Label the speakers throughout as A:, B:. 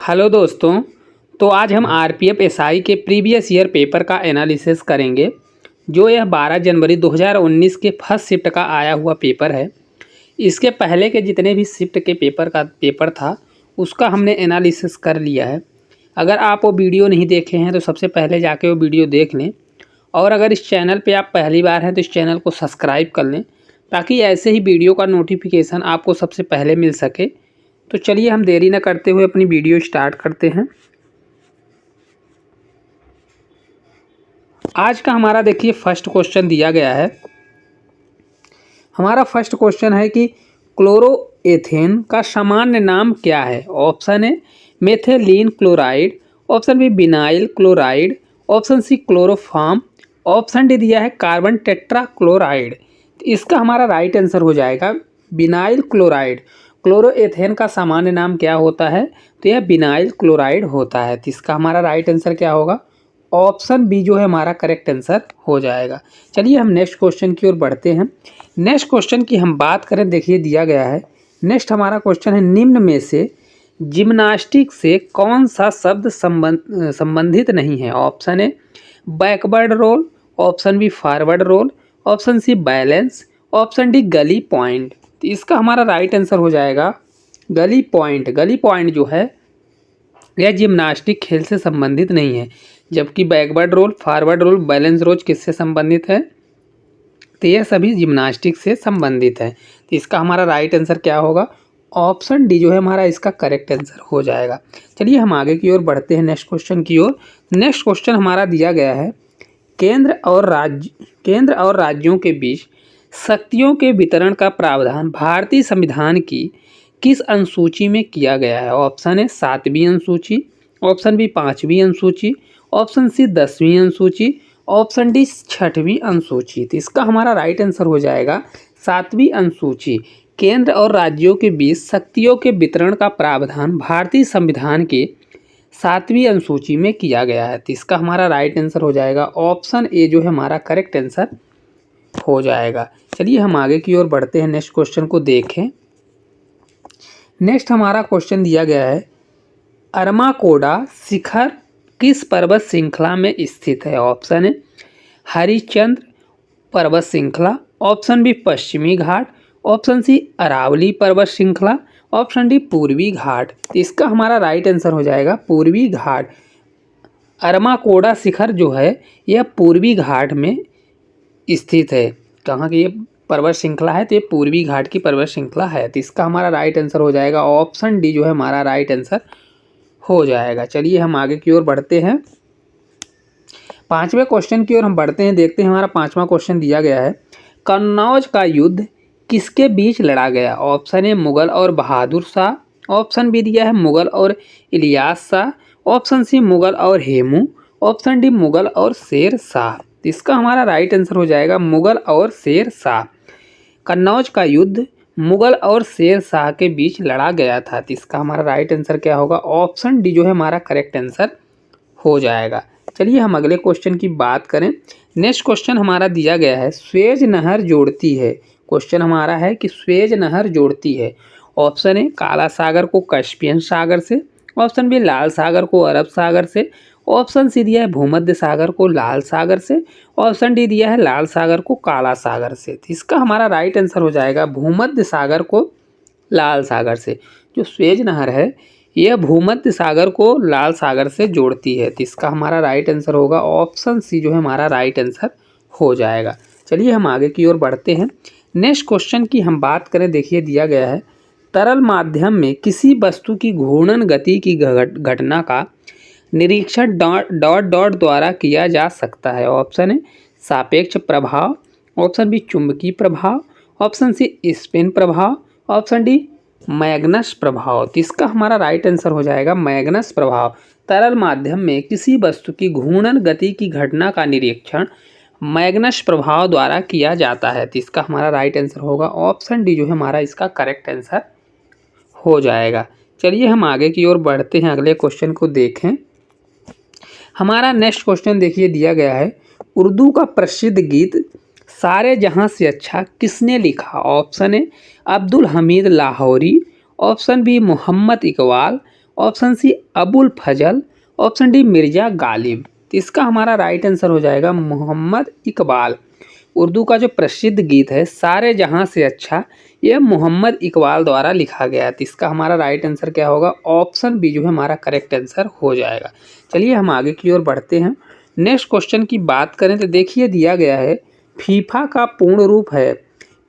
A: Hello दोस्तों। तो आज हम आरपीएफ एसआई के प्रीवियस ईयर पेपर का एनालिसिस करेंगे। जो यह 12 जनवरी 2019 के फर्स्ट शिफ्ट का आया हुआ पेपर है। इसके पहले के जितने भी शिफ्ट के पेपर था उसका हमने एनालिसिस कर लिया है। अगर आप वो वीडियो नहीं देखे हैं तो सबसे पहले जाके वो वीडियो देख लें, और अगर इस चैनल पे आप पहली बार हैं तो इस चैनल को सब्सक्राइब कर लें ताकि ऐसे ही वीडियो का नोटिफिकेशन आपको सबसे पहले मिल सके। तो चलिए हम देरी न करते हुए अपनी वीडियो स्टार्ट करते हैं। आज का हमारा देखिए फर्स्ट क्वेश्चन दिया गया है। हमारा फर्स्ट क्वेश्चन है कि क्लोरोएथेन का सामान्य नाम क्या है। Option A methylene chloride, option B vinyl chloride, option C chloroform, option D दिया है कार्बन टेट्रा क्लोराइड। इसका हमारा राइट आंसर हो जाएगा विनाइल क्लोराइड। क्लोरोएथेन का सामान्य नाम क्या होता है, तो यह विनाइल क्लोराइड होता है। तो इसका हमारा राइट आंसर क्या होगा, ऑप्शन बी जो है हमारा करेक्ट आंसर हो जाएगा। चलिए हम नेक्स्ट क्वेश्चन की ओर बढ़ते हैं। नेक्स्ट क्वेश्चन की हम बात करें, देखिए दिया गया है। नेक्स्ट हमारा क्वेश्चन है, निम्न में से जिम्नास्टिक से कौन सा शब्द संबंधित नहीं है। Option A backward roll, option B forward roll, option C balance, option D gully point. तो इसका हमारा राइट आंसर हो जाएगा गली पॉइंट। गली पॉइंट जो है यह जिम्नास्टिक खेल से संबंधित नहीं है, जबकि backward roll, forward roll, balance roll किससे संबंधित है, तो यह सभी जिम्नास्टिक से संबंधित है। तो इसका हमारा राइट आंसर क्या होगा, ऑप्शन डी जो है हमारा इसका करेक्ट आंसर हो जाएगा। चलिए हम आगे की ओर बढ़ते हैं नेक्स्ट क्वेश्चन की ओर। नेक्स्ट क्वेश्चन हमारा दिया गया है, केंद्र और राज्यों के बीच शक्तियों के वितरण का प्रावधान भारतीय संविधान की किस अनुसूची में किया गया है। ऑप्शन ए 7वीं अनुसूची, ऑप्शन बी 5वीं अनुसूची, ऑप्शन सी 10वीं अनुसूची, ऑप्शन डी 6वीं अनुसूची। तो इसका हमारा राइट आंसर हो जाएगा 7वीं अनुसूची। केंद्र और राज्यों के बीच शक्तियों के वितरण का प्रावधान भारतीय संविधान के 7वीं अनुसूची में किया गया है। तो इसका हमारा राइट आंसर हो जाएगा ऑप्शन ए जो है हमारा करेक्ट आंसर हो जाएगा। चलिए हम आगे की ओर बढ़ते हैं, नेक्स्ट क्वेश्चन को देखें। नेक्स्ट हमारा क्वेश्चन दिया गया है, अरमाकोडा शिखर किस पर्वत श्रृंखला में स्थित है। ऑप्शन ए हरिश्चंद्र पर्वत श्रृंखला, ऑप्शन बी पश्चिमी घाट, ऑप्शन सी अरावली पर्वत श्रृंखला, ऑप्शन डी पूर्वी घाट। तो इसका हमारा राइट आंसर हो जाएगा पूर्वी घाट। अरमाकोडा शिखर जो है यह पूर्वी घाट में स्थित है। कहाँ की ये पर्वत श्रृंखला है, तो ये पूर्वी घाट की पर्वत श्रृंखला है। तो इसका हमारा राइट आंसर हो जाएगा ऑप्शन डी जो है हमारा राइट आंसर हो जाएगा। चलिए हम आगे की ओर बढ़ते हैं, 5वें क्वेश्चन की ओर हम बढ़ते हैं। देखते हैं हमारा 5वां क्वेश्चन दिया गया है, कन्नौज का युद्ध किसके बीच लड़ा गया। ऑप्शन ए मुगल और बहादुर शाह, ऑप्शन बी दिया है मुगल और इलियास शाह, ऑप्शन सी मुगल और हेमू, ऑप्शन डी मुगल और शेर शाह। तो इसका हमारा राइट आंसर हो जाएगा मुगल और शेर शाह। कन्नौज का युद्ध मुगल और शेर शाह के बीच लड़ा गया था। तो इसका हमारा राइट आंसर क्या होगा, ऑप्शन डी जो है हमारा करेक्ट आंसर हो जाएगा। चलिए हम अगले क्वेश्चन की बात करें। नेक्स्ट क्वेश्चन हमारा दिया गया है, स्वेज नहर जोड़ती है। क्वेश्चन हमारा है कि स्वेज नहर जोड़ती है। ऑप्शन ए काला सागर को कैस्पियन सागर से, ऑप्शन बी लाल सागर को अरब सागर से, ऑप्शन सी दिया है भूमध्य सागर को लाल सागर से, ऑप्शन डी दिया है लाल सागर को काला सागर से। तो इसका हमारा राइट आंसर हो जाएगा भूमध्य सागर को लाल सागर से। जो स्वेज नहर है यह भूमध्य सागर को लाल सागर से जोड़ती है। तो इसका हमारा राइट आंसर होगा ऑप्शन सी जो है हमारा राइट आंसर हो जाएगा। चलिए हम आगे की ओर बढ़ते हैं। नेक्स्ट क्वेश्चन की हम बात करें, देखिए दिया गया है, तरल माध्यम में किसी वस्तु की घूर्णन गति की घटना का निरीक्षण डॉट डॉट द्वारा किया जा सकता है। ऑप्शन ए सापेक्ष प्रभाव, ऑप्शन बी चुंबकीय प्रभाव, ऑप्शन सी स्पिन प्रभाव, ऑप्शन डी मैग्नस प्रभाव। तो इसका हमारा राइट आंसर हो जाएगा मैग्नस प्रभाव। तरल माध्यम में किसी वस्तु की घूर्णन गति की घटना का निरीक्षण मैग्नस प्रभाव द्वारा किया जाता है। तो इसका हमारा राइट आंसर होगा ऑप्शन डी जो है हमारा इसका करेक्ट आंसर हो जाएगा। चलिए हम आगे की ओर बढ़ते हैं, अगले क्वेश्चन को देखें। हमारा नेक्स्ट क्वेश्चन देखिए दिया गया है, उर्दू का प्रसिद्ध गीत सारे जहां से अच्छा किसने लिखा। Option A Abdul Hamid Lahori, option B Mohammad Iqbal, option C Abul Fazal, option D Mirza Ghalib. तो इसका हमारा राइट आंसर हो जाएगा मोहम्मद इकबाल। उर्दू का जो प्रसिद्ध गीत है सारे जहां से अच्छा, यह मोहम्मद इकबाल द्वारा लिखा गया है। तो इसका हमारा राइट आंसर क्या होगा? ऑप्शन बी जो है हमारा करेक्ट आंसर हो जाएगा। चलिए हम आगे की ओर बढ़ते हैं। नेक्स्ट क्वेश्चन की बात करें तो देखिए दिया गया है फीफा का पूर्ण रूप है,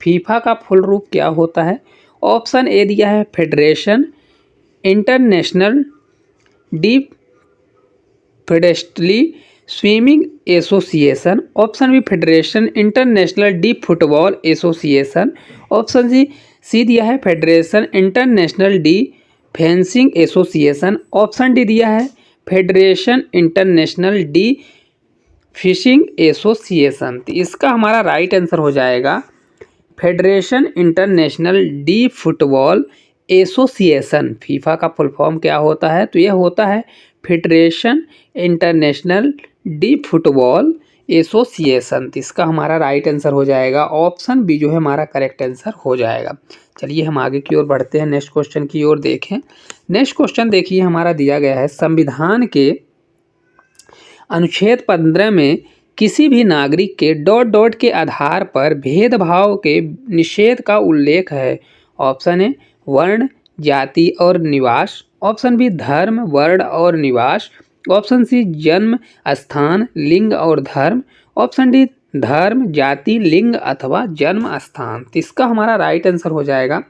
A: फीफा का फुल रूप क्या होता है? ऑप्शन ए दिया है फेडरेशन इंटरनेशनल डी फेडेस्टली swimming association, option B federation international de football association, option C दिया है federation international de fencing association, option D दिया है federation international de fishing association. तो इसका हमारा राइट आंसर हो जाएगा federation international de football association. FIFA का फुल फॉर्म क्या होता है? तो यह होता है federation international de football association. तो इसका हमारा राइट आंसर हो जाएगा ऑप्शन बी जो है हमारा करेक्ट आंसर हो जाएगा। चलिए हम आगे की ओर बढ़ते हैं, नेक्स्ट क्वेश्चन की ओर देखें। नेक्स्ट क्वेश्चन देखिए हमारा दिया गया है संविधान के अनुच्छेद 15 में किसी भी नागरिक के डॉट डॉट के आधार पर भेदभाव के निषेध का उल्लेख है। ऑप्शन ए वर्ण, जाति और निवास, ऑप्शन बी धर्म, वर्ण और निवास, ऑप्शन सी जन्म स्थान, लिंग और धर्म, ऑप्शन डी धर्म, जाति, लिंग अथवा जन्म स्थान। तो इसका हमारा राइट आंसर हो जाएगा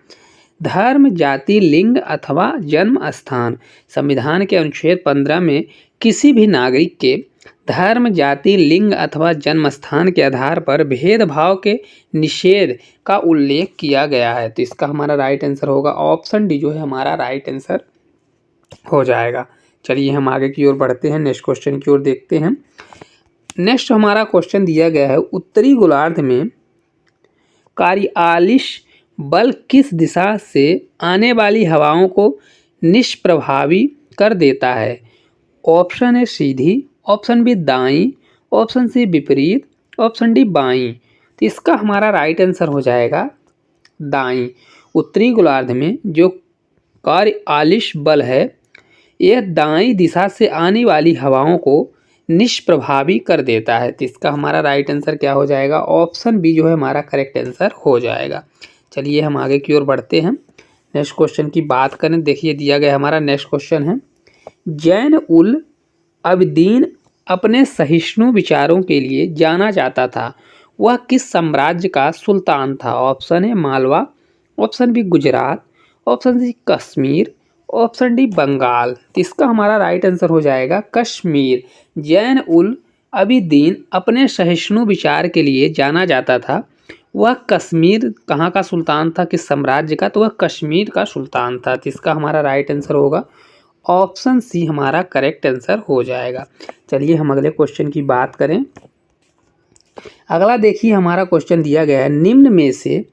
A: धर्म, जाति, लिंग अथवा जन्म स्थान। संविधान के अनुच्छेद 15 में किसी भी नागरिक के धर्म, जाति, लिंग अथवा जन्म स्थान के आधार पर भेदभाव के निषेध का उल्लेख किया गया है। तो इसका हमारा राइट आंसर होगा ऑप्शन डी जो है हमारा राइट आंसर हो जाएगा। चलिए हम आगे की ओर बढ़ते हैं, नेक्स्ट क्वेश्चन की ओर देखते हैं। नेक्स्ट हमारा क्वेश्चन दिया गया है उत्तरी गोलार्ध में कॉरियोलिस बल किस दिशा से आने वाली हवाओं को निष्प्रभावी कर देता है? ऑप्शन ए सीधी, ऑप्शन बी दाईं, ऑप्शन सी विपरीत, ऑप्शन डी बाईं। तो इसका हमारा राइट आंसर हो जाएगा दाईं। उत्तरी गोलार्ध में जो कॉरियोलिस बल है यह दाईं दिशा से आने वाली हवाओं को निष्प्रभावी कर देता है। तो इसका हमारा राइट आंसर क्या हो जाएगा? ऑप्शन बी जो है हमारा करेक्ट आंसर हो जाएगा। चलिए हम आगे की ओर बढ़ते हैं, नेक्स्ट क्वेश्चन की बात करें। देखिए दिया गया हमारा नेक्स्ट क्वेश्चन है जैन उल अबिदीन अपने सहिष्णु विचारों के लिए जाना जाता था, वह किस साम्राज्य का सुल्तान था? Option A Malwa, option B Gujarat, option C Kashmir, option D Bengal. तो इसका हमारा राइट आंसर हो जाएगा कश्मीर। जैन उल अबिदीन अपने सहिष्णु विचार के लिए जाना जाता था, वह कश्मीर कहाँ का सुल्तान था, किस साम्राज्य का? तो वह कश्मीर का सुल्तान था। तो इसका हमारा राइट आंसर होगा ऑप्शन सी हमारा करेक्ट आंसर हो जाएगा। चलिए हम अगले क्वेश्चन की बात करें। अगला देखिए हमारा क्वेश्चन दिया गया है निम्न में से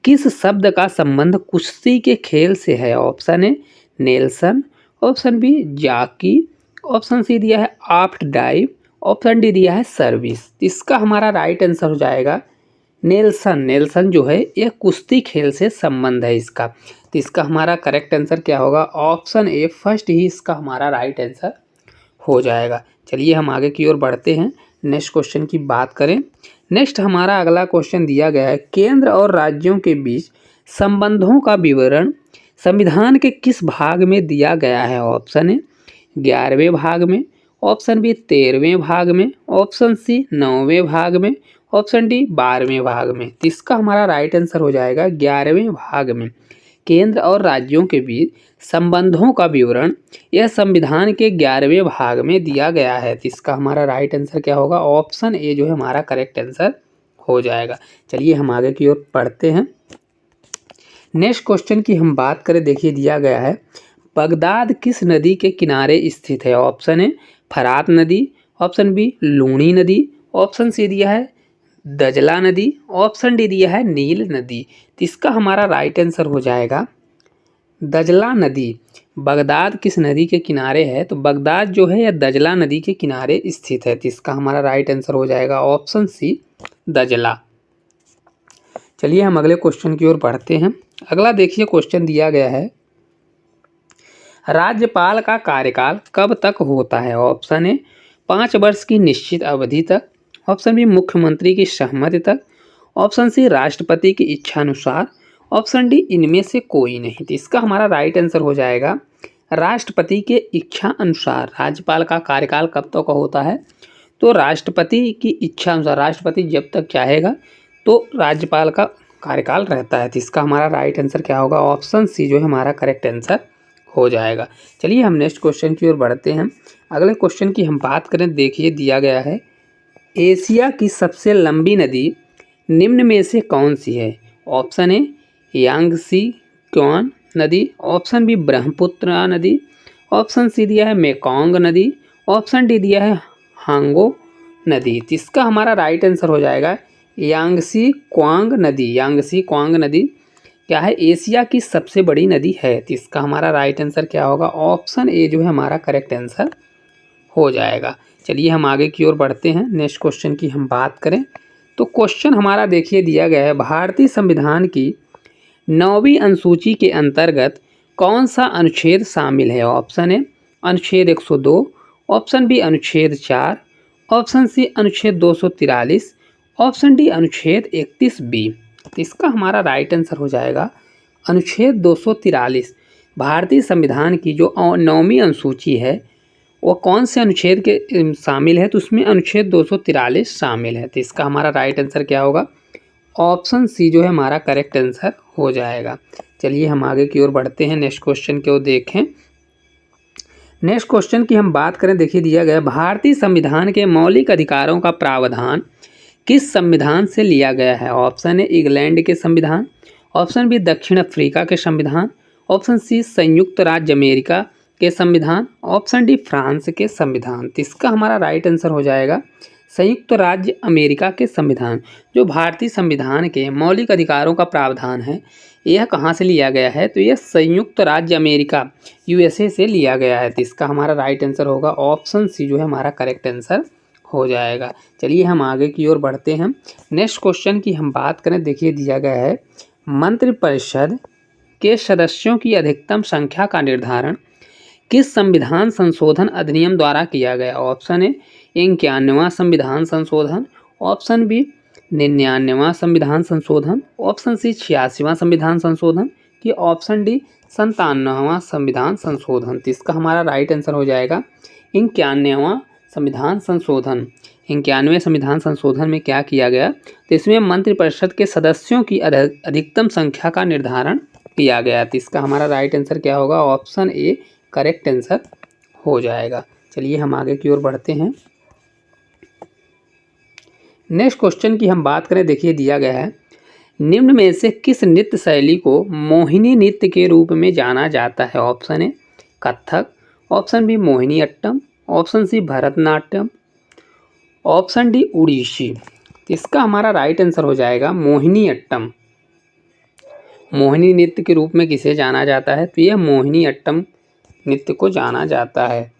A: किस शब्द का संबंध कुश्ती के खेल से है? Option A Nelson, option B jockey, option C दिया है आफ्ट डाइव, ऑप्शन डी दिया है सर्विस। इसका हमारा राइट आंसर हो जाएगा नेल्सन। नेल्सन जो है यह कुश्ती खेल से संबंध है इसका। तो इसका हमारा करेक्ट आंसर क्या होगा? ऑप्शन ए फर्स्ट ही इसका हमारा राइट आंसर हो जाएगा। चलिए हम आगे की ओर बढ़ते हैं, नेक्स्ट क्वेश्चन की बात करें। नेक्स्ट हमारा अगला क्वेश्चन दिया गया है केंद्र और राज्यों के बीच संबंधों का विवरण संविधान के किस भाग में दिया गया है? ऑप्शन ए 11वें भाग में, ऑप्शन बी 13वें भाग में, ऑप्शन सी 9वें भाग में, ऑप्शन डी 12वें भाग में। तो इसका हमारा राइट आंसर हो जाएगा 11वें भाग में। केंद्र और राज्यों के बीच संबंधों का विवरण यह संविधान के 11वें भाग में दिया गया है। तो इसका हमारा राइट आंसर क्या होगा? ऑप्शन ए जो है हमारा करेक्ट आंसर हो जाएगा। चलिए हम आगे की ओर पढ़ते हैं, नेक्स्ट क्वेश्चन की हम बात करें। देखिए दिया गया है बगदाद किस नदी के किनारे स्थित है? ऑप्शन ए फरात नदी, ऑप्शन बी लूणी नदी, ऑप्शन सी दिया है दजला नदी, ऑप्शन डी दिया है नील नदी। तो इसका हमारा राइट आंसर हो जाएगा दजला नदी। बगदाद किस नदी के किनारे है? तो बगदाद जो है यह दजला नदी के किनारे स्थित है। तो इसका हमारा राइट आंसर हो जाएगा ऑप्शन सी दजला। चलिए हम अगले क्वेश्चन की ओर बढ़ते हैं। अगला देखिए क्वेश्चन दिया गया है राज्यपाल का कार्यकाल कब तक होता है? ऑप्शन ए 5 वर्ष की निश्चित अवधि तक, ऑप्शन बी मुख्यमंत्री की सहमति तक, ऑप्शन सी राष्ट्रपति की इच्छा अनुसार, ऑप्शन डी इनमें से कोई नहीं। तो इसका हमारा राइट आंसर हो जाएगा राष्ट्रपति के इच्छा अनुसार। राज्यपाल का कार्यकाल कब तक होता है? तो राष्ट्रपति की इच्छा अनुसार, राष्ट्रपति जब तक चाहेगा तो राज्यपाल का कार्यकाल रहता है। तो इसका हमारा राइट आंसर क्या होगा? ऑप्शन सी जो है हमारा करेक्ट आंसर हो जाएगा। चलिए हम नेक्स्ट क्वेश्चन की ओर बढ़ते हैं। अगले क्वेश्चन की हम बात करें, देखिए दिया गया है एशिया की सबसे लंबी नदी निम्न में से कौन सी है? ऑप्शन ए यांगसी क्वान नदी, ऑप्शन बी ब्रह्मपुत्र नदी, ऑप्शन सी दिया है मेकोंग नदी, ऑप्शन डी दिया है हांगो नदी। तो इसका हमारा राइट आंसर हो जाएगा यांगसी क्वांग नदी। यांगसी क्वांग नदी क्या है? एशिया की सबसे बड़ी नदी है। तो इसका हमारा राइट आंसर क्या होगा? ऑप्शन ए जो है हमारा करेक्ट आंसर हो जाएगा। चलिए हम आगे की ओर बढ़ते हैं। नेक्स्ट क्वेश्चन की हम बात करें तो क्वेश्चन हमारा देखिए दिया गया है भारतीय संविधान की 9वीं अनुसूची के अंतर्गत कौन सा अनुच्छेद शामिल है? ऑप्शन ए अनुच्छेद 102, ऑप्शन बी अनुच्छेद 4, ऑप्शन सी अनुच्छेद 243, ऑप्शन डी अनुच्छेद 31 बी। तो इसका हमारा राइट आंसर हो जाएगा अनुच्छेद 243। भारतीय संविधान की जो 9वीं अनुसूची है वो कौन से अनुच्छेद के शामिल है? तो उसमें अनुच्छेद 243 शामिल है। तो इसका हमारा राइट आंसर क्या होगा? ऑप्शन सी जो है हमारा करेक्ट आंसर हो जाएगा। चलिए हम आगे की ओर बढ़ते हैं। नेक्स्ट क्वेश्चन को देखें। नेक्स्ट क्वेश्चन की हम बात करें, देखिए दिया गया भारतीय संविधान के मौलिक अधिकारों का प्रावधान किस संविधान से लिया गया है? ऑप्शन ए इंग्लैंड के संविधान, ऑप्शन बी दक्षिण अफ्रीका के संविधान, ऑप्शन सी संयुक्त राज्य अमेरिका के संविधान, ऑप्शन डी फ्रांस के संविधान। तो इसका हमारा राइट आंसर हो जाएगा संयुक्त राज्य अमेरिका के संविधान। जो भारतीय संविधान के मौलिक अधिकारों का प्रावधान है यह कहाँ से लिया गया है? तो यह संयुक्त राज्य अमेरिका USA से लिया गया है। तो इसका हमारा राइट आंसर होगा ऑप्शन सी जो है हमारा करेक्ट आंसर हो जाएगा। चलिए हम आगे की ओर बढ़ते हैं। नेक्स्ट क्वेश्चन की हम बात करें, देखिए दिया गया है मंत्रिपरिषद के सदस्यों की अधिकतम संख्या का निर्धारण किस संविधान संशोधन अधिनियम द्वारा किया गया? ऑप्शन ए 91वां संविधान संशोधन, ऑप्शन बी 99वां संविधान संशोधन, ऑप्शन सी 86वां संविधान संशोधन कि ऑप्शन डी 97वां संविधान संशोधन। तो इसका हमारा राइट आंसर हो जाएगा 91वां संविधान संशोधन। 91वें संविधान संशोधन में क्या किया गया? तो इसमें मंत्रिपरिषद के सदस्यों की अधिकतम संख्या का निर्धारण किया गया। तो इसका हमारा राइट आंसर क्या होगा? ऑप्शन ए करेक्ट आंसर हो जाएगा। चलिए हम आगे की ओर बढ़ते हैं। नेक्स्ट क्वेश्चन की हम बात करें, देखिए दिया गया है निम्न में से किस नृत्य शैली को मोहिनी नृत्य के रूप में जाना जाता है? Option A Kathak, option B Mohiniyattam, option C Bharatanatyam, option D Odissi. इसका हमारा राइट आंसर हो जाएगा मोहिनी अट्टम। मोहिनी नृत्य के रूप में किसे जाना जाता है? तो यह मोहिनी अट्टम नृत्य को जाना जाता है।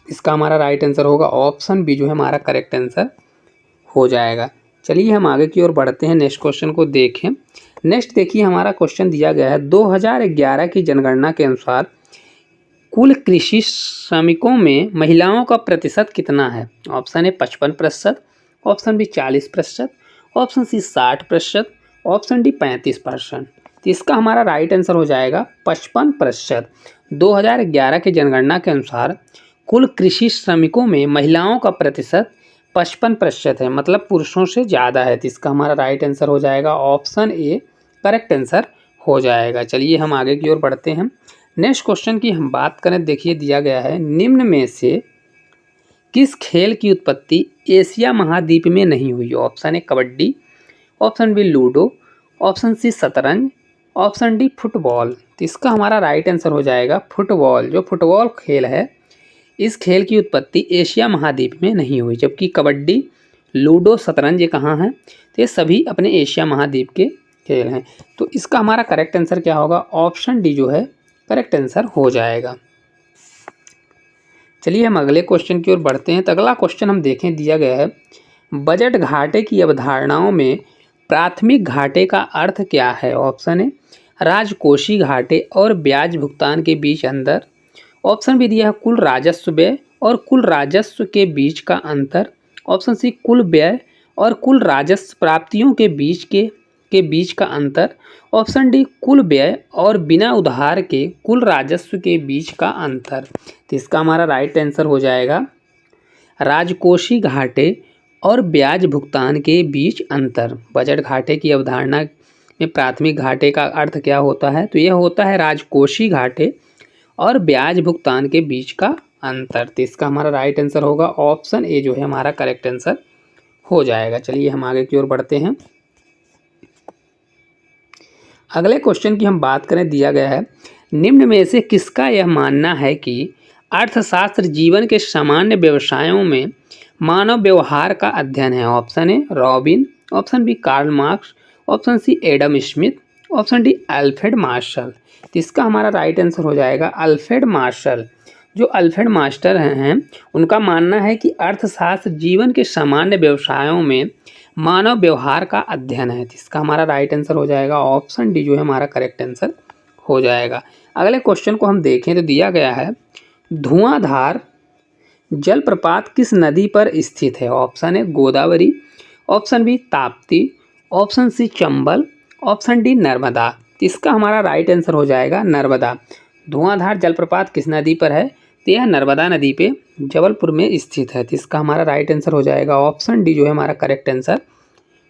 A: इसका हमारा राइट आंसर होगा ऑप्शन बी जो है हमारा करेक्ट आंसर हो जाएगा। चलिए हम आगे की ओर बढ़ते हैं। नेक्स्ट क्वेश्चन को देखें। नेक्स्ट देखिए हमारा क्वेश्चन दिया गया है 2011 की जनगणना के अनुसार कुल कृषि श्रमिकों में महिलाओं का प्रतिशत कितना है? Option A 55%, option B 40%, option C 60%, option D 35%। तो इसका हमारा राइट आंसर हो जाएगा 55%। 2011 की जनगणना के अनुसार कुल कृषि श्रमिकों में महिलाओं का प्रतिशत 55% है, मतलब पुरुषों से ज़्यादा है। तो इसका हमारा राइट आंसर हो जाएगा ऑप्शन ए करेक्ट आंसर हो जाएगा। चलिए हम आगे की ओर बढ़ते हैं। नेक्स्ट क्वेश्चन की हम बात करें, देखिए दिया गया है निम्न में से किस खेल की उत्पत्ति एशिया महाद्वीप में नहीं हुई? Option A kabaddi, option B ludo, option C शतरंज, ऑप्शन डी फुटबॉल। तो इसका हमारा राइट आंसर हो जाएगा फुटबॉल। जो फुटबॉल खेल है इस खेल की उत्पत्ति एशिया महाद्वीप में नहीं हुई, जबकि कबड्डी, लूडो, शतरंज ये कहाँ हैं? तो ये सभी अपने एशिया महाद्वीप के खेल हैं। तो इसका हमारा करेक्ट आंसर क्या होगा? ऑप्शन डी जो है करेक्ट आंसर हो जाएगा। चलिए हम अगले क्वेश्चन की ओर बढ़ते हैं। तो अगला क्वेश्चन हम देखें, दिया गया है बजट घाटे की अवधारणाओं में प्राथमिक घाटे का अर्थ क्या है? ऑप्शन ए राजकोषीय घाटे और ब्याज भुगतान के बीच अंतर, ऑप्शन बी दिया है कुल राजस्व व्यय और कुल राजस्व के बीच का अंतर। ऑप्शन सी कुल व्यय और कुल राजस्व प्राप्तियों के बीच का अंतर। ऑप्शन डी कुल व्यय और बिना उधार के कुल राजस्व के बीच का अंतर। तो इसका हमारा राइट आंसर हो जाएगा राजकोषीय घाटे और ब्याज भुगतान के बीच अंतर। बजट घाटे की अवधारणा में प्राथमिक घाटे का अर्थ क्या होता है? तो यह होता है राजकोषीय घाटे और ब्याज भुगतान के बीच का अंतर। तो इसका हमारा राइट आंसर होगा ऑप्शन ए जो है हमारा करेक्ट आंसर हो जाएगा। चलिए हम आगे की ओर बढ़ते हैं। अगले क्वेश्चन की हम बात करें, दिया गया है निम्न में से किसका यह मानना है कि अर्थशास्त्र जीवन के सामान्य व्यवसायों में मानव व्यवहार का अध्ययन है? Option A Robin, option B Karl Marx, option C Adam Smith, option D Alfred Marshall. तो इसका हमारा राइट आंसर हो जाएगा अल्फ्रेड मार्शल। जो अल्फ्रेड मार्शल हैं उनका मानना है कि अर्थशास्त्र जीवन के सामान्य व्यवसायों में मानव व्यवहार का अध्ययन है। तो इसका हमारा राइट आंसर हो जाएगा ऑप्शन डी जो है हमारा करेक्ट आंसर हो जाएगा। अगले क्वेश्चन को हम देखें तो दिया गया है धुआंधार जलप्रपात किस नदी पर स्थित है? Option A Godavari, option B Tapti, option C Chambal, option D Narmada. तो इसका हमारा राइट आंसर हो जाएगा नर्मदा। धुआंधार जलप्रपात किस नदी पर है? तो यह नर्मदा नदी पे जबलपुर में स्थित है। तो इसका हमारा राइट आंसर हो जाएगा ऑप्शन डी जो है हमारा करेक्ट आंसर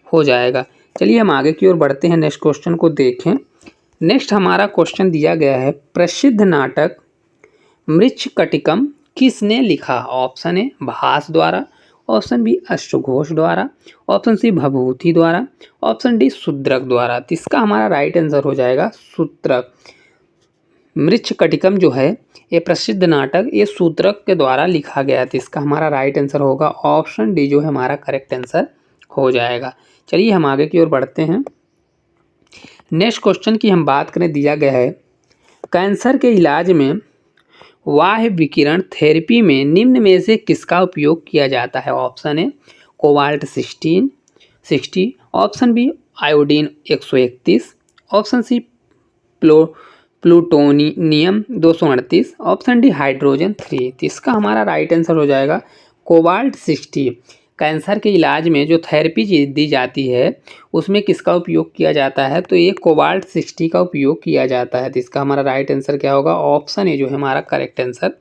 A: हो जाएगा। चलिए हम आगे की ओर बढ़ते हैं, नेक्स्ट क्वेश्चन को देखें। नेक्स्ट हमारा क्वेश्चन दिया गया है प्रसिद्ध नाटक मृच्छकटिकम किसने लिखा? ऑप्शन ए भास द्वारा, ऑप्शन बी अश्वघोष द्वारा, ऑप्शन सी भभूति द्वारा, ऑप्शन डी शूद्रक द्वारा। तो इसका हमारा राइट आंसर हो जाएगा शूद्रक। मृच्छकटिकम जो है ये प्रसिद्ध नाटक ये शूद्रक के द्वारा लिखा गया। तो इसका हमारा राइट आंसर होगा ऑप्शन डी जो है हमारा करेक्ट आंसर हो जाएगा। चलिए हम आगे की ओर बढ़ते हैं। नेक्स्ट क्वेश्चन की हम बात करें, दिया गया है कैंसर के इलाज में बाह्य विकिरण थेरेपी में निम्न में से किसका उपयोग किया जाता है? Option A cobalt 60, option B iodine 131, option C plutonium 238, option D hydrogen 3। तो इसका हमारा राइट आंसर हो जाएगा कोबाल्ट 60। कैंसर के इलाज में जो थेरेपी दी जाती है उसमें किसका उपयोग किया जाता है? तो ये कोबाल्ट 60 का उपयोग किया जाता है। तो इसका हमारा राइट आंसर क्या होगा? ऑप्शन ए जो है हमारा करेक्ट आंसर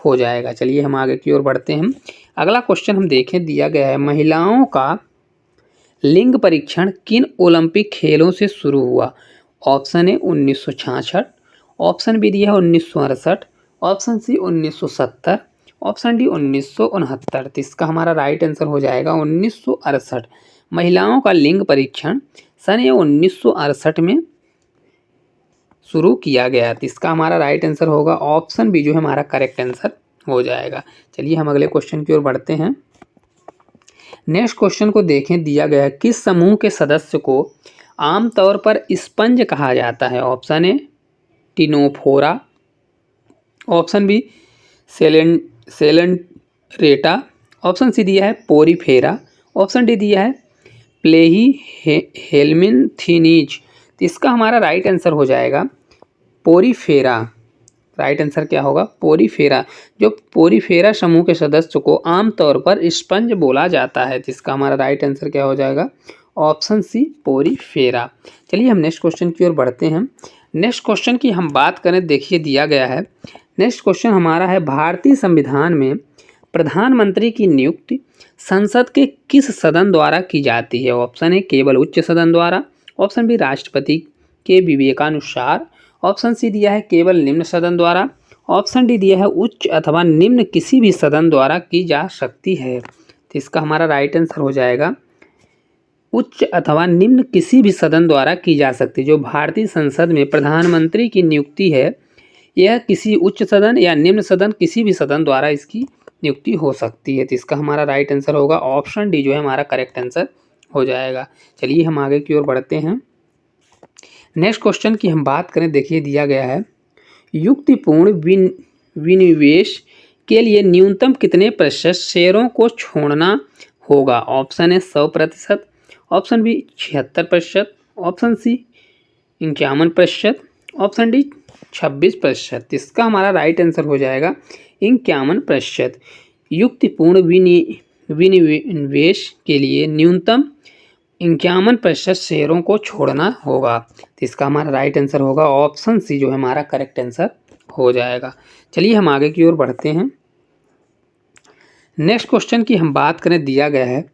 A: हो जाएगा। चलिए हम आगे की ओर बढ़ते हैं। अगला क्वेश्चन हम देखें, दिया गया है महिलाओं का लिंग परीक्षण किन ओलंपिक खेलों से शुरू हुआ? ऑप्शन ए 1966, ऑप्शन बी दिया है 1968, ऑप्शन सी 1970, ऑप्शन डी 1969। तो इसका हमारा राइट आंसर हो जाएगा 1968। महिलाओं का लिंग परीक्षण सन 1968 में शुरू किया गया। तो इसका हमारा राइट आंसर होगा ऑप्शन बी जो है हमारा करेक्ट आंसर हो जाएगा। चलिए हम अगले क्वेश्चन की ओर बढ़ते हैं। नेक्स्ट क्वेश्चन को देखें, दिया गया है किस समूह के सदस्य को आमतौर पर स्पंज कहा जाता है? Option A ctenophora, option B coelenterata, option C दिया है पोरीफेरा, ऑप्शन डी दिया है प्लेही हेलमिन्थीनीज। तो इसका हमारा राइट आंसर हो जाएगा पोरीफेरा। राइट आंसर क्या होगा? पोरीफेरा। जो पोरीफेरा समूह के सदस्य को आमतौर पर स्पंज बोला जाता है। तो इसका हमारा राइट आंसर क्या हो जाएगा? Option C porifera. चलिए हम नेक्स्ट क्वेश्चन की ओर बढ़ते हैं। नेक्स्ट क्वेश्चन की हम बात करें, देखिए दिया गया है नेक्स्ट क्वेश्चन हमारा है भारतीय संविधान में प्रधानमंत्री की नियुक्ति संसद के किस सदन द्वारा की जाती है? ऑप्शन ए केवल उच्च सदन द्वारा, ऑप्शन बी राष्ट्रपति के विवेकानुसार, ऑप्शन सी दिया है केवल निम्न सदन द्वारा, ऑप्शन डी दिया है उच्च अथवा निम्न किसी भी सदन द्वारा की जा सकती है। तो इसका हमारा राइट आंसर हो जाएगा उच्च अथवा निम्न किसी भी सदन द्वारा की जा सकती है। जो भारतीय संसद में प्रधानमंत्री की नियुक्ति है यह किसी उच्च सदन या निम्न सदन किसी भी सदन द्वारा इसकी नियुक्ति हो सकती है। तो इसका हमारा राइट आंसर होगा ऑप्शन डी जो है हमारा करेक्ट आंसर हो जाएगा। चलिए हम आगे की ओर बढ़ते हैं। नेक्स्ट क्वेश्चन की हम बात करें, देखिए दिया गया है युक्तिपूर्ण विनिवेश के लिए न्यूनतम कितने प्रतिशत शेयरों को छोड़ना होगा? Option A 100%, option B 76%, option C 51%, option D 26%। इसका हमारा राइट आंसर हो जाएगा 51%। युक्तिपूर्ण विनिवेश के लिए न्यूनतम 51% शेयरों को छोड़ना होगा। तो इसका हमारा राइट आंसर होगा ऑप्शन सी जो है हमारा करेक्ट आंसर हो जाएगा। चलिए हम आगे की ओर बढ़ते हैं। नेक्स्ट क्वेश्चन की हम बात करें, दिया गया है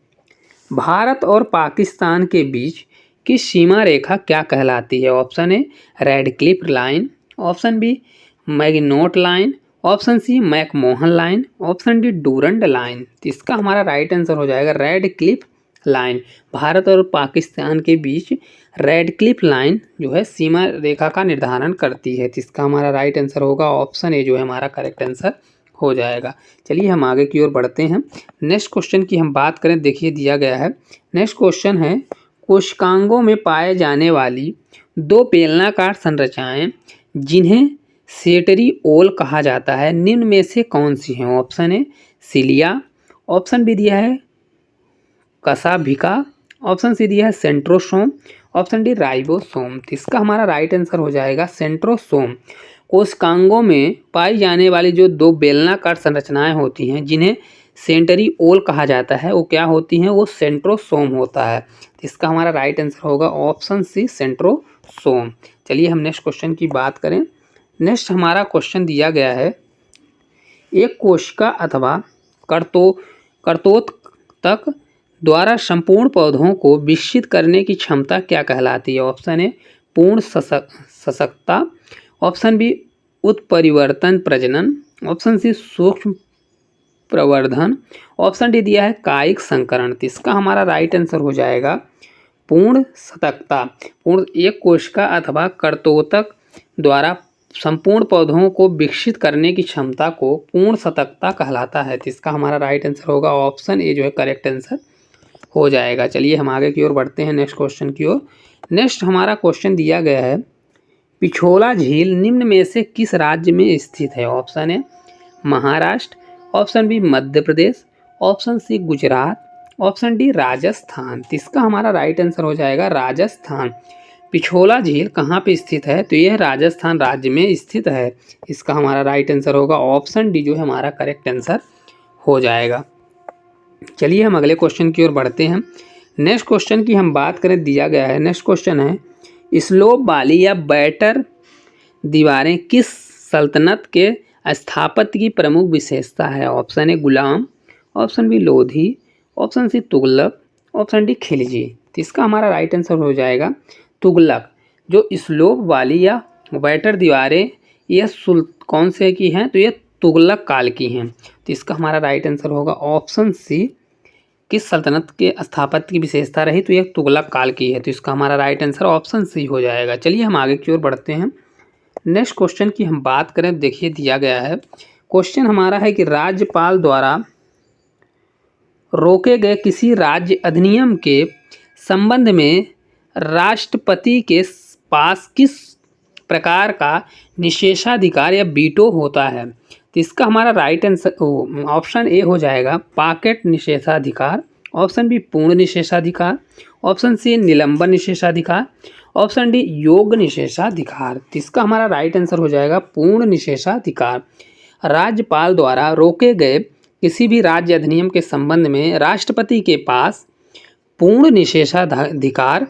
A: भारत और पाकिस्तान के बीच की सीमा रेखा क्या कहलाती है। Option A Radcliffe line, option B Maginot line, option C McMahon line, option D Durand line. तो इसका हमारा राइट आंसर हो जाएगा रेड क्लिफ लाइन। भारत और पाकिस्तान के बीच रेड क्लिफ लाइन जो है सीमा रेखा का निर्धारण करती है। तो इसका हमारा राइट आंसर होगा ऑप्शन ए जो है हमारा करेक्ट आंसर हो जाएगा। चलिए हम आगे की ओर बढ़ते हैं। नेक्स्ट क्वेश्चन की हम बात करें, देखिए दिया गया है। नेक्स्ट क्वेश्चन है कोशिकांगों में पाए जाने वाली दो बेलनाकार संरचनाएं जिन्हें सेटरी ओल कहा जाता है, निम्न में से कौन सी हैं। Option A cilia, option B दिया है कसाभिका, ऑप्शन सी दिया है सेंट्रोसोम, ऑप्शन डी राइबोसोम। तो इसका हमारा राइट आंसर हो जाएगा सेंट्रोसोम। कोशिकांगों में पाई जाने वाली जो दो बेलनाकार संरचनाएं होती हैं जिन्हें सेंटरी ओल कहा जाता है, वो क्या होती हैं, वो सेंट्रोसोम होता है। तो इसका हमारा राइट आंसर होगा ऑप्शन सी सेंट्रोसोम। चलिए हम नेक्स्ट क्वेश्चन की बात करें। नेक्स्ट हमारा क्वेश्चन दिया गया है एक कोशिका अथवा कर्तोत्तक द्वारा संपूर्ण पौधों को विकसित करने की क्षमता क्या कहलाती है। ऑप्शन ए पूर्ण सशक्तता, ऑप्शन बी उत्परिवर्तन प्रजनन, ऑप्शन सी सूक्ष्म प्रवर्धन, ऑप्शन डी दिया है कायिक संकरण। तो इसका हमारा राइट आंसर हो जाएगा पूर्ण सतर्कता। पूर्ण एक कोशिका अथवा कर्तोत्तक द्वारा संपूर्ण पौधों को विकसित करने की क्षमता को पूर्ण सतर्कता कहलाता है। तो इसका हमारा राइट आंसर होगा ऑप्शन ए जो है करेक्ट आंसर हो जाएगा। चलिए हम आगे की ओर बढ़ते हैं नेक्स्ट क्वेश्चन की ओर। नेक्स्ट हमारा क्वेश्चन दिया गया है पिछोला झील निम्न में से किस राज्य में स्थित है। Option A Maharashtra, option B Madhya Pradesh, option C Gujarat, option D Rajasthan. तो इसका हमारा राइट आंसर हो जाएगा राजस्थान। पिछोला झील कहाँ पे स्थित है, तो यह राजस्थान राज्य में स्थित है। इसका हमारा राइट आंसर होगा ऑप्शन डी जो है हमारा करेक्ट आंसर हो जाएगा। चलिए हम अगले क्वेश्चन की ओर बढ़ते हैं। नेक्स्ट क्वेश्चन की हम बात करें, दिया गया है। नेक्स्ट क्वेश्चन है स्लोप वाली या बैटर दीवारें किस सल्तनत के स्थापत्य की प्रमुख विशेषता है। Option A Ghulam, option B Lodhi, option C Tughlaq, option D Khilji. तो इसका हमारा राइट आंसर हो जाएगा तुगलक। जो स्लोप वाली या बैटर दीवारें यह कौन से की हैं, तो ये तुगलक काल की हैं। तो इसका हमारा राइट आंसर होगा ऑप्शन सी किस सल्तनत के स्थापत्य की विशेषता रही, तो यह तुगलक काल की है। तो इसका हमारा राइट आंसर ऑप्शन सी हो जाएगा। चलिए हम आगे की ओर बढ़ते हैं। नेक्स्ट क्वेश्चन की हम बात करें, देखिए दिया गया है। क्वेश्चन हमारा है कि राज्यपाल द्वारा रोके गए किसी राज्य अधिनियम के संबंध में राष्ट्रपति के पास किस प्रकार का निषेधाधिकार या वीटो होता है। तो इसका हमारा राइट आंसर ऑप्शन ए हो जाएगा पॉकेट निषेधाधिकार, ऑप्शन बी पूर्ण निषेधाधिकार, ऑप्शन सी निलंबन निषेधाधिकार, ऑप्शन डी योग निषेधाधिकार। तो इसका हमारा राइट आंसर हो जाएगा पूर्ण निषेधाधिकार। राज्यपाल द्वारा रोके गए किसी भी राज्य अधिनियम के संबंध में राष्ट्रपति के पास पूर्ण निषेधाधिकार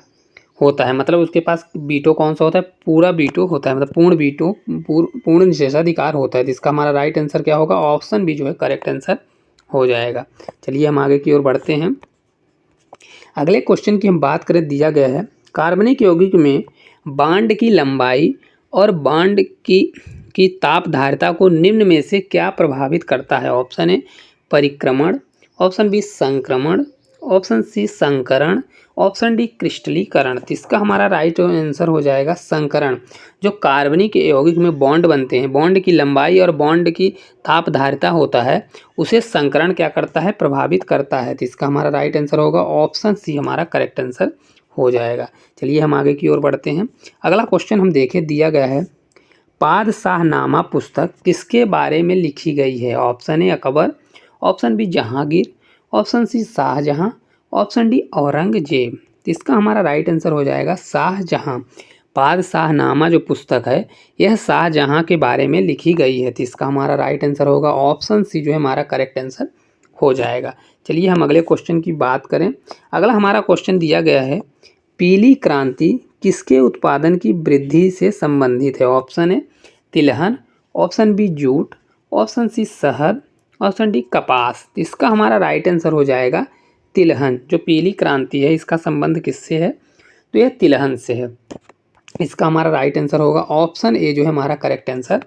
A: होता है। मतलब उसके पास वीटो कौन सा होता है, पूरा वीटो होता है, मतलब पूर्ण वीटो पूर्ण निषेधाधिकार होता है। तो इसका हमारा राइट आंसर क्या होगा, ऑप्शन बी जो है करेक्ट आंसर हो जाएगा। चलिए हम आगे की ओर बढ़ते हैं। अगले क्वेश्चन की हम बात करें, दिया गया है कार्बनिक यौगिक में बांड की लंबाई और बांड की ताप धारिता को निम्न में से क्या प्रभावित करता है। ऑप्शन ए परिक्रमण, ऑप्शन बी संक्रमण, ऑप्शन सी संकरण, ऑप्शन डी क्रिस्टलीकरण। तो इसका हमारा राइट आंसर हो जाएगा संकरण। जो कार्बनिक यौगिक में बॉन्ड बनते हैं, बॉन्ड की लंबाई और बॉन्ड की ताप धारिता होता है, उसे संकरण क्या करता है, प्रभावित करता है। तो इसका हमारा राइट आंसर होगा ऑप्शन सी हमारा करेक्ट आंसर हो जाएगा। चलिए हम आगे की ओर बढ़ते हैं। अगला क्वेश्चन हम देखें, दिया गया है पादशाहनामा पुस्तक किसके बारे में लिखी गई है। Option A Akbar, option B Jahangir, option C Shahjahan, option D Aurangzeb. तो इसका हमारा राइट आंसर हो जाएगा शाहजहां। पादशाहनामा जो पुस्तक है यह शाहजहाँ के बारे में लिखी गई है। तो इसका हमारा राइट आंसर होगा ऑप्शन सी जो है हमारा करेक्ट आंसर हो जाएगा। चलिए हम अगले क्वेश्चन की बात करें। अगला हमारा क्वेश्चन दिया गया है, पीली क्रांति किसके उत्पादन की वृद्धि से संबंधित है? ऑप्शन ए तिलहन, option B jute, option C शहद, ऑप्शन डी कपास। तो इसका हमारा राइट आंसर हो जाएगा तिलहन। जो पीली क्रांति है इसका संबंध किससे है? तो यह तिलहन से है। इसका हमारा राइट आंसर होगा ऑप्शन ए जो है हमारा करेक्ट आंसर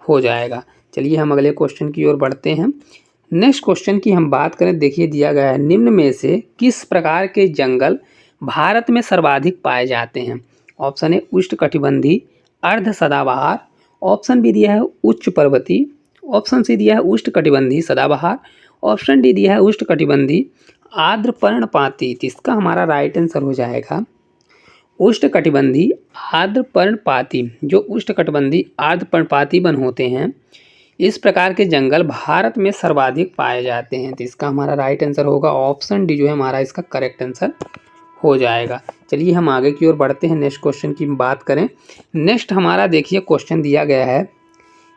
A: हो जाएगा। चलिए हम अगले क्वेश्चन की ओर बढ़ते हैं। नेक्स्ट क्वेश्चन की हम बात करें, देखिए दिया गया है, निम्न में से किस प्रकार के जंगल भारत में सर्वाधिक पाए जाते हैं? ऑप्शन ए उष्णकटिबंधीय अर्ध सदाबहार, ऑप्शन बी दिया है उच्च पर्वतीय, ऑप्शन सी दिया है उष्णकटिबंधीय सदाबहार, ऑप्शन डी दिया है उष्णकटिबंधीय आर्द्र पर्णपाती। इसका हमारा राइट आंसर हो जाएगा उष्णकटिबंधीय आर्द्र पर्णपाती। जो उष्णकटिबंधीय आर्द्र पर्णपाती वन होते हैं, इस प्रकार के जंगल भारत में सर्वाधिक पाए जाते हैं। तो इसका हमारा राइट आंसर होगा ऑप्शन डी जो है हमारा इसका करेक्ट आंसर हो जाएगा। चलिए हम आगे की ओर बढ़ते हैं। नेक्स्ट क्वेश्चन की बात करें। नेक्स्ट हमारा देखिए क्वेश्चन दिया गया है,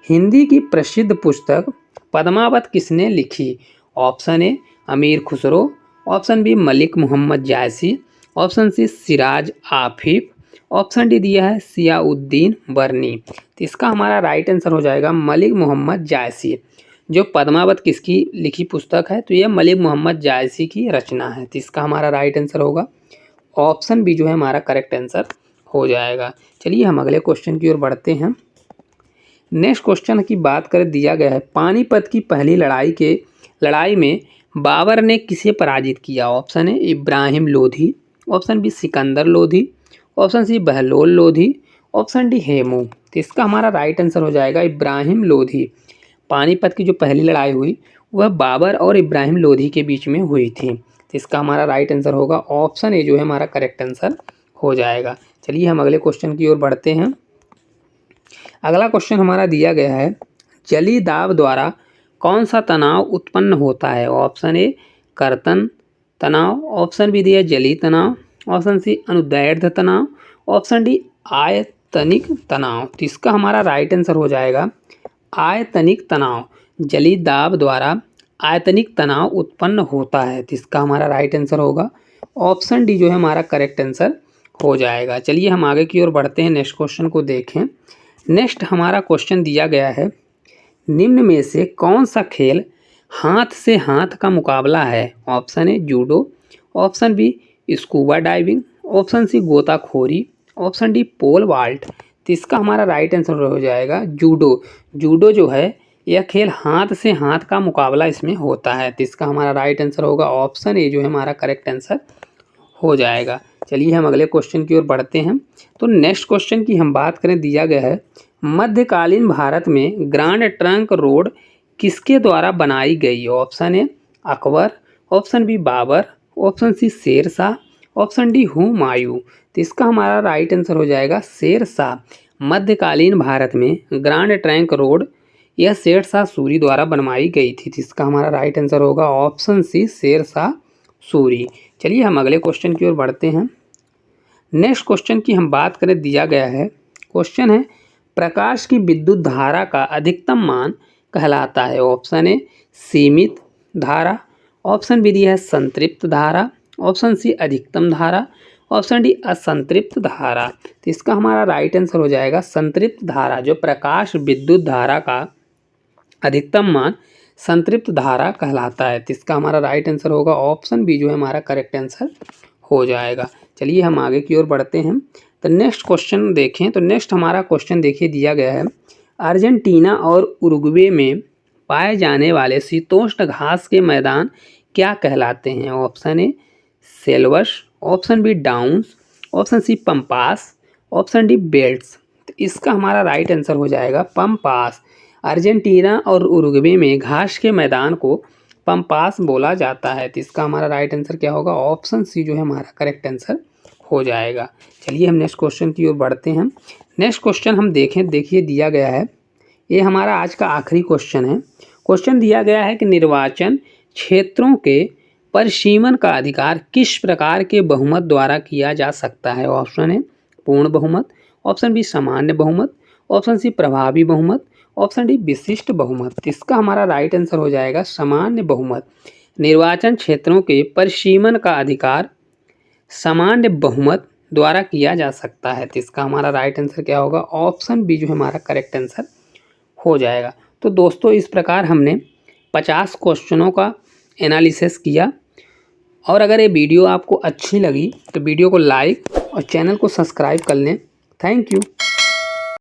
A: हिंदी की प्रसिद्ध पुस्तक पद्मावत किसने लिखी? Option A Amir Khusro, option B Malik Muhammad Jayasi, option C Siraj Afif, option D दिया है सियाउद्दीन बर्नी। तो इसका हमारा राइट आंसर हो जाएगा मलिक मोहम्मद जायसी। जो पद्मावत किसकी लिखी पुस्तक है? तो यह मलिक मोहम्मद जायसी की रचना है। तो इसका हमारा राइट आंसर होगा ऑप्शन बी जो है हमारा करेक्ट आंसर हो जाएगा। चलिए हम अगले क्वेश्चन की ओर बढ़ते हैं। नेक्स्ट क्वेश्चन की बात करें, दिया गया है, पानीपत की पहली लड़ाई में बाबर ने किसे पराजित किया? Option A Ibrahim Lodhi, option B Sikandar Lodhi, option C Bahlol Lodhi, option D Hemu. तो इसका हमारा राइट आंसर हो जाएगा इब्राहिम लोधी। पानीपत की जो पहली लड़ाई हुई वह बाबर और इब्राहिम लोधी के बीच में हुई थी। तो इसका हमारा राइट आंसर होगा ऑप्शन ए जो है हमारा करेक्ट आंसर हो जाएगा। चलिए हम अगले क्वेश्चन की ओर बढ़ते हैं। अगला क्वेश्चन हमारा दिया गया है, जली दाब द्वारा कौन सा तनाव उत्पन्न होता है? ऑप्शन ए कर्तन तनाव, ऑप्शन बी दिया जली तनाव, ऑप्शन सी अनुदैर्ध्य तनाव, ऑप्शन डी आयतनिक तनाव। तो इसका हमारा राइट आंसर हो जाएगा आयतनिक तनाव। जली दाब द्वारा आयतनिक तनाव उत्पन्न होता है। तो इसका हमारा राइट आंसर होगा ऑप्शन डी जो है हमारा करेक्ट आंसर हो जाएगा। चलिए हम आगे की ओर बढ़ते हैं। नेक्स्ट क्वेश्चन को देखें। नेक्स्ट हमारा क्वेश्चन दिया गया है, निम्न में से कौन सा खेल हाथ से हाथ का मुकाबला है? Option A judo, option B scuba diving, option C गोताखोरी, ऑप्शन डी पोल वाल्ट। तो इसका हमारा राइट आंसर हो जाएगा जूडो। जूडो जो है यह खेल हाथ से हाथ का मुकाबला इसमें होता है। तो इसका हमारा राइट आंसर होगा ऑप्शन ए जो है हमारा करेक्ट आंसर हो जाएगा। चलिए हम अगले क्वेश्चन की ओर बढ़ते हैं। तो नेक्स्ट क्वेश्चन की हम बात करें, दिया गया है, मध्यकालीन भारत में ग्रांड ट्रंक रोड किसके द्वारा बनाई गई? Option A Akbar, option B Babur, option C Sher Shah, option D Humayun. तो इसका हमारा राइट आंसर हो जाएगा शेरशाह। मध्यकालीन भारत में ग्रांड ट्रंक रोड यह शेरशाह सूरी द्वारा बनवाई गई थी। तो इसका हमारा राइट आंसर होगा ऑप्शन सी शेरशाह सूरी। चलिए हम अगले क्वेश्चन की ओर बढ़ते हैं। नेक्स्ट क्वेश्चन की हम बात करें, दिया गया है, क्वेश्चन है, प्रकाश की विद्युत धारा का अधिकतम मान कहलाता है? ऑप्शन ए सीमित धारा, ऑप्शन बी दिया है संतृप्त धारा, ऑप्शन सी अधिकतम धारा, ऑप्शन डी असंतृप्त धारा। तो इसका हमारा राइट आंसर हो जाएगा संतृप्त धारा। जो प्रकाश विद्युत धारा का अधिकतम मान संतृप्त धारा कहलाता है। तो इसका हमारा राइट आंसर होगा ऑप्शन बी जो है हमारा करेक्ट आंसर हो जाएगा। चलिए हम आगे की ओर बढ़ते हैं। तो नेक्स्ट क्वेश्चन देखें। तो नेक्स्ट हमारा क्वेश्चन देखिए, दिया गया है, अर्जेंटीना और उरुग्वे में पाए जाने वाले शीतोष्ण घास के मैदान क्या कहलाते हैं? Option A selvas, option B downs, option C pampas, option D belts. तो इसका हमारा राइट आंसर हो जाएगा पम्पास। अर्जेंटीना और उरुग्वे में घास के मैदान को पम्पास बोला जाता है। तो इसका हमारा राइट आंसर क्या होगा? ऑप्शन सी जो है हमारा करेक्ट आंसर हो जाएगा। चलिए हम नेक्स्ट क्वेश्चन की ओर बढ़ते हैं। नेक्स्ट क्वेश्चन हम देखिए दिया गया है, ये हमारा आज का आखिरी क्वेश्चन है। क्वेश्चन दिया गया है कि निर्वाचन क्षेत्रों के परिसीमन का अधिकार किस प्रकार के बहुमत द्वारा किया जा सकता है? ऑप्शन है पूर्ण बहुमत, ऑप्शन बी सामान्य बहुमत, ऑप्शन सी प्रभावी बहुमत, ऑप्शन डी विशिष्ट बहुमत। इसका हमारा राइट आंसर हो जाएगा सामान्य बहुमत। निर्वाचन क्षेत्रों के परिसीमन का अधिकार सामान्य बहुमत द्वारा किया जा सकता है। तो इसका हमारा राइट आंसर क्या होगा? ऑप्शन बी जो है हमारा करेक्ट आंसर हो जाएगा। तो दोस्तों इस प्रकार हमने 50 क्वेश्चनों का एनालिसिस किया। और अगर ये वीडियो आपको अच्छी लगी तो वीडियो को लाइक और चैनल को सब्सक्राइब कर लें। Thank you.